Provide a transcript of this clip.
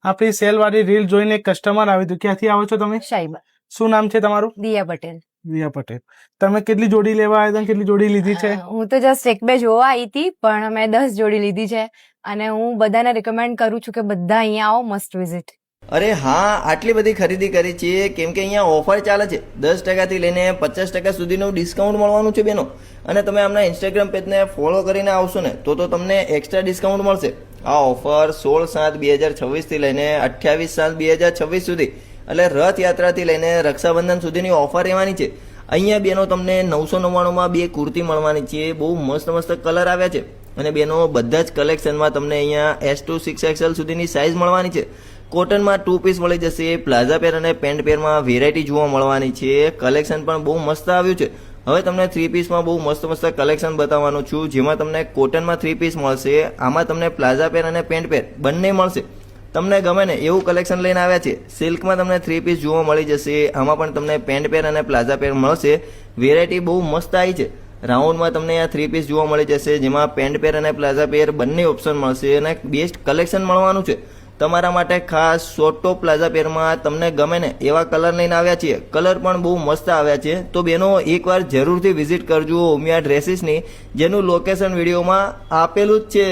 આપણી સેલ વાળી રીલ જોઈને એક કસ્ટમર આવ્યું હતું. ક્યાંથી આવો છો તમે? શાહીબા. શું નામ છે તમારું? દિયા પટેલ. દિયા પટેલ. તમે કેટલી જોડી લેવા આવ્યા હતા? કેટલી જોડી લીધી છે? હું તો જસ્ટ એક બે જોવા આવી હતી, પણ મેં 10 જોડી લીધી છે અને હું બધાને રિકમેન્ડ કરું છું કે બધા અહીંયા આવો, મસ્ટ વિઝિટ. અરે હા, આટલી બધી ખરીદી કરી છે કેમ કે અહીંયા ઓફર ચાલે છે. 10% થી લઈને 50% સુધીનું ડિસ્કાઉન્ટ મળવાનું છે બેનો. અને તમે આમના ઇન્સ્ટાગ્રામ પેજને ફોલો કરીને આવશો ને તો તમને એક્સ્ટ્રા ડિસ્કાઉન્ટ મળશે. આ ઓફર 16/7/2026 થી લઈને 28/7/2026 સુધી, એટલે રથયાત્રાથી લઈને રક્ષાબંધન સુધીની ઓફર રહેવાની છે. અહીંયા બેનો તમને 999માં 2 કુર્તી મળવાની છે. બહુ મસ્ત મસ્ત કલર આવ્યા છે અને બેનો બધા જ કલેક્શનમાં તમને અહીંયા S to 6XL સુધીની સાઇઝ મળવાની છે. કોટનમાં 2 પીસ મળી જશે. પ્લાઝા પેર અને પેન્ટ પેરમાં વેરાયટી જોવા મળવાની છે. કલેક્શન પણ બહુ મસ્ત આવ્યું છે. હવે તમને 3 પીસમાં બહુ મસ્ત મસ્ત કલેક્શન બતાવવાનું છું, જેમાં તમને કોટનમાં 3 પીસ મળશે. આમાં તમને પ્લાઝા પેર અને પેન્ટ પેર બંને મળશે. તમને ગમે ને એવું કલેક્શન લઈને આવ્યા છે. સિલ્કમાં તમને 3 પીસ જોવા મળી જશે. આમાં પણ તમને પેન્ટ પેર અને પ્લાઝા પેર મળશે. વેરાયટી બહુ મસ્ત આવી છે. રાઉન્ડમાં તમને આ 3 પીસ જોવા મળી જશે, જેમાં પેન્ટ પેર અને પ્લાઝા પેર બંને ઓપ્શન મળશે અને બેસ્ટ કલેક્શન મળવાનું છે. તમારા માટે ખાસ શોર્ટ ટોપ પ્લાઝા પેરમાં તમને ગમે ને એવા કલર લઈને આવ્યા છીએ. કલર પણ બહુ મસ્ત આવ્યા છે. તો બેનો એકવાર જરૂરથી વિઝિટ કરજો ઉમિયા ડ્રેસીસની, જેનું લોકેશન વિડીયોમાં આપેલું જ છે.